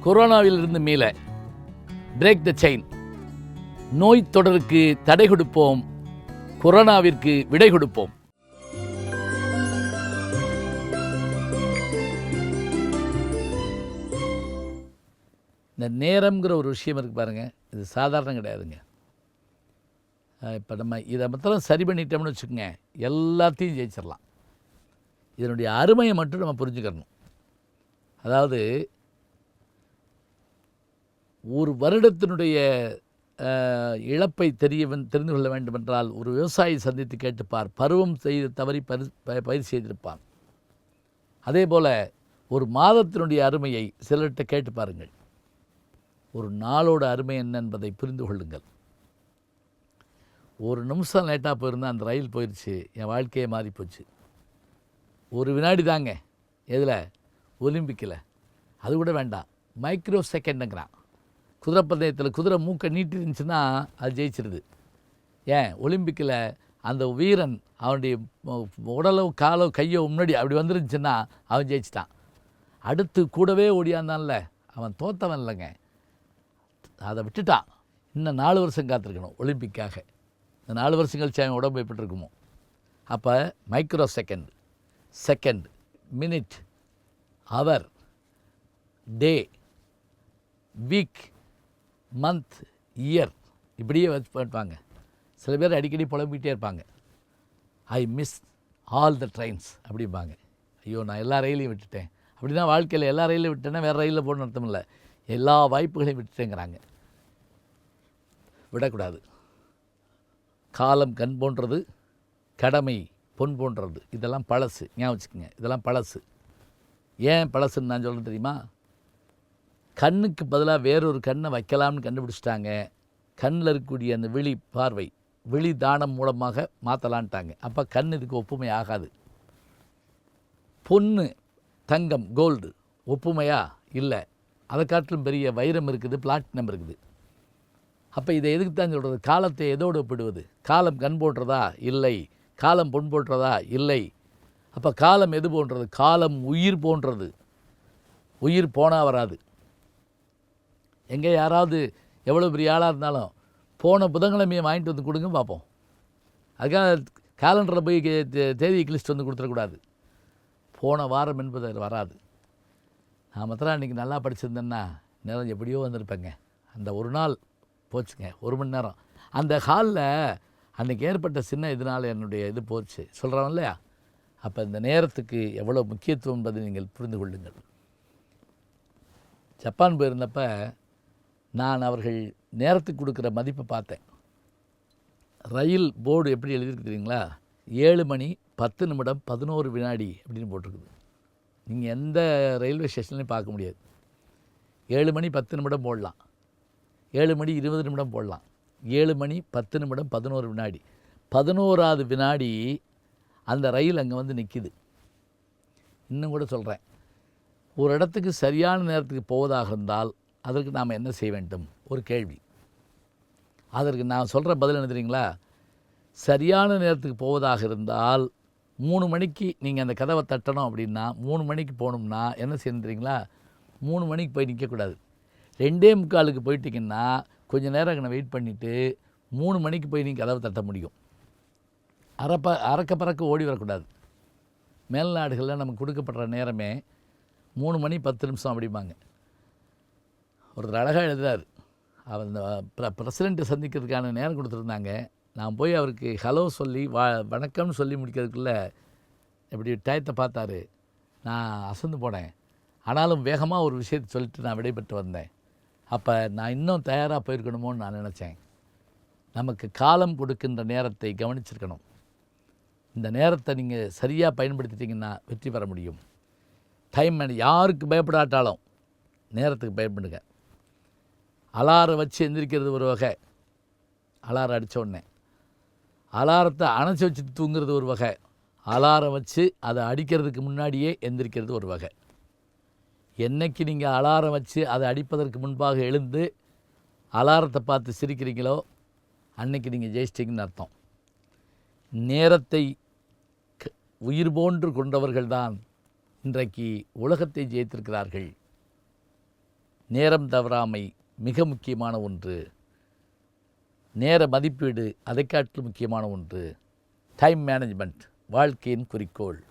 கொரோனாவிலிருந்து மீள break the chain. நோய் தொடருக்கு தடை கொடுப்போம், கொரோனாவிற்கு விடை கொடுப்போம். இந்த நேரம்ங்கிற ஒரு விஷயம் இருக்குது பாருங்கள், இது சாதாரணம் கிடையாதுங்க. இப்போ நம்ம இதை மொத்தம் சரி பண்ணிட்டோம்னு வச்சுக்கோங்க, எல்லாத்தையும் ஜெயிச்சிடலாம். இதனுடைய அருமையை மட்டும் நம்ம புரிஞ்சுக்கணும். அதாவது ஒரு வருடத்தினுடைய இழப்பை தெரிந்து கொள்ள வேண்டுமென்றால் ஒரு விவசாயி சந்தித்து கேட்டுப்பார். பருவம் செய்து தவறி பயிர் செய்திருப்பான். அதே போல் ஒரு மாதத்தினுடைய அருமையை சிலர்கிட்ட கேட்டு பாருங்கள். ஒரு நாளோட அருமை என்ன என்பதை புரிந்து கொள்ளுங்கள். ஒரு நிமிஷம் லேட்டாக போயிருந்தால் அந்த ரயில் போயிடுச்சு, என் வாழ்க்கையே மாறி போச்சு. ஒரு வினாடி தாங்க. எதில்? ஒலிம்பிக்கில். அது கூட வேண்டாம், மைக்ரோ செகண்டுங்கிறான். குதிரை பந்தயத்தில் குதிரை மூக்கை நீட்டி இருந்துச்சுன்னா அது ஜெயிச்சிருது. ஏன்? ஒலிம்பிக்கில் அந்த வீரன் அவனுடைய உடலோ காலோ கையோ முன்னாடி அப்படி வந்துருந்துச்சுன்னா அவன் ஜெயிச்சிட்டான். அடுத்து கூடவே ஓடியாந்தான்ல, அவன் தோத்தவன் இல்லைங்க, அதை விட்டுட்டான். இன்னும் 4 வருஷம் காத்திருக்கணும் ஒலிம்பிக்காக. இந்த 4 வருஷம் கழிச்சு அவன் உடம்பு எப்படிருக்குமோ. அப்போ மைக்ரோ செகண்ட், மினிட், ஹவர், டே, வீக், மந்த், இயர், இப்படியே வைப்பாங்க. சில பேர் அடிக்கடி புலம்பிக்கிட்டே இருப்பாங்க, I miss all the trains அப்படிம்பாங்க. ஐயோ, நான் எல்லா ரயிலையும் விட்டுட்டேன். அப்படின்னா வாழ்க்கையில் எல்லா ரயிலையும் விட்டேன்னா வேறு ரயிலில் போகணுன்னு அர்த்தம் இல்லை, எல்லா வாய்ப்புகளையும் விட்டுட்டேங்கிறாங்க. விடக்கூடாது. காலம் கண் போன்றது, கடமை பொன் போன்றது. இதெல்லாம் பழசு, ஞாபகம் வச்சுக்கோங்க. இதெல்லாம் பழசு. ஏன் பழசுன்னு நான் சொல்கிறேன் தெரியுமா? கண்ணுக்கு பதிலாக வேறொரு கண்ணை வைக்கலாம்னு கண்டுபிடிச்சிட்டாங்க. கண்ணில் இருக்கக்கூடிய அந்த விழி பார்வை, விழி தானம் மூலமாக மாற்றலான்ட்டாங்க. அப்போ கண் இதுக்கு ஒப்புமை ஆகாது. பொண்ணு, தங்கம், கோல்டு ஒப்புமையா? இல்லை. அதை காட்டிலும் பெரிய வைரம் இருக்குது, பிளாட்டினம் இருக்குது. அப்போ இதை எதுக்கு தான் சொல்கிறது? காலத்தை எதோடு ஒப்பிடுவது? காலம் கண் போன்றதா? இல்லை. காலம் பொன் போன்றதா? இல்லை. அப்போ காலம் எது போன்றது? காலம் உயிர் போன்றது. உயிர் போனால் வராது. எங்கே யாராவது எவ்வளோ பெரிய ஆளாக இருந்தாலும் போன புதன்கிழமையை வாங்கிட்டு வந்து கொடுங்க பார்ப்போம். அதுக்காக கேலண்டரில் போய் தேதி லிஸ்ட் வந்து கொடுத்துடக்கூடாது. போன வாரம் என்பது அது வராது. நான் மாத்திரம் அன்றைக்கி நல்லா படிச்சிருந்தேன்னா நேரம் எப்படியோ வந்திருப்பேங்க. அந்த ஒரு நாள் போச்சுங்க, 1 மணி நேரம். அந்த ஹாலில் அன்றைக்கி ஏற்பட்ட சின்ன இதனால் என்னுடைய இது போச்சு சொல்கிறோம் இல்லையா? அப்போ இந்த நேரத்துக்கு எவ்வளோ முக்கியத்துவம் என்பதை நீங்கள் புரிந்து கொள்ளுங்கள். ஜப்பான் போயிருந்தப்போ நான் அவர்கள் நேரத்துக்கு கொடுக்குற மதிப்பை பார்த்தேன். ரயில் போர்டு எப்படி எழுதியிருக்கு தெரியுங்களா? 7 மணி 10 நிமிடம் 11 வினாடி அப்படின்னு போட்டிருக்குது. நீங்கள் எந்த ரயில்வே ஸ்டேஷன்லையும் பார்க்க முடியாது. 7 மணி 10 நிமிடம் போடலாம், 7 மணி 20 நிமிடம் போடலாம். 7 மணி 10 நிமிடம் 11 வினாடி. 11வது வினாடி அந்த ரயில் அங்கே வந்து நிற்கிது. இன்னும் கூட சொல்கிறேன், ஒரு இடத்துக்கு சரியான நேரத்துக்கு போவதாக இருந்தால் அதற்கு நாம் என்ன செய்ய வேண்டும்? ஒரு கேள்வி. அதற்கு நான் சொல்கிற பதில் என்ன தெரியுங்களா? சரியான நேரத்துக்கு போவதாக இருந்தால் 3 மணிக்கு நீங்கள் அந்த கதவை தட்டணும் அப்படின்னா 3 மணிக்கு போகணும்னா என்ன செய்யணும் தெரியுங்களா? 3 மணிக்கு போய் நிற்கக்கூடாது. 2:45 போயிட்டீங்கன்னா கொஞ்சம் நேரம் அங்கே வெயிட் பண்ணிவிட்டு 3 மணிக்கு போய் நீங்கள் கதவை தட்ட முடியும். அறக்க பறக்க ஓடி வரக்கூடாது. மேல்நாடுகளில் நமக்கு கொடுக்கப்படுற நேரமே 3 மணி 10 நிமிஷம் அப்படிம்பாங்க. ஒருத்தர் அழகாக எழுதுறாரு, அவர் இந்த பிரசிடெண்ட்டை சந்திக்கிறதுக்கான நேரம் கொடுத்துருந்தாங்க. நான் போய் அவருக்கு ஹலோ சொல்லி வணக்கம்னு சொல்லி முடிக்கிறதுக்குள்ளே இப்படி டயத்தை பார்த்தாரு. நான் அசந்து போனேன். ஆனாலும் வேகமாக ஒரு விஷயத்தை சொல்லிட்டு நான் விடைபெற்று வந்தேன். அப்போ நான் இன்னும் தயாராக போயிருக்கணுமோன்னு நான் நினச்சேன். நமக்கு காலம் கொடுக்கின்ற நேரத்தை கவனிச்சிருக்கணும். இந்த நேரத்தை நீங்கள் சரியாக பயன்படுத்திட்டிங்கன்னா வெற்றி பெற முடியும். டைம் யாருக்கு பயப்படாட்டாலும் நேரத்துக்கு பயப்படுங்க. அலாரம் வச்சு எந்திரிக்கிறது ஒரு வகை, அலாரம் அடித்த உடனே. அலாரத்தை அணைச்சி வச்சுட்டு தூங்குறது ஒரு வகை, அலாரம் வச்சு அதை அடிக்கிறதுக்கு முன்னாடியே எந்திரிக்கிறது ஒரு வகை. என்றைக்கு நீங்கள் அலாரம் வச்சு அதை அடிப்பதற்கு முன்பாக எழுந்து அலாரத்தை பார்த்து சிரிக்கிறீங்களோ அன்னைக்கு நீங்கள் ஜெயிச்சிட்டிங்கன்னு அர்த்தம். நேரத்தை உயிர் போன்று கொண்டவர்கள்தான் இன்றைக்கு உலகத்தை ஜெயித்திருக்கிறார்கள். நேரம் தவறாமை மிக முக்கியமான ஒன்று. நேர மதிப்பீடு அதை காட்டிலும் முக்கியமான ஒன்று. டைம் மேனேஜ்மெண்ட் வாழ்க்கையின் குறிக்கோள்.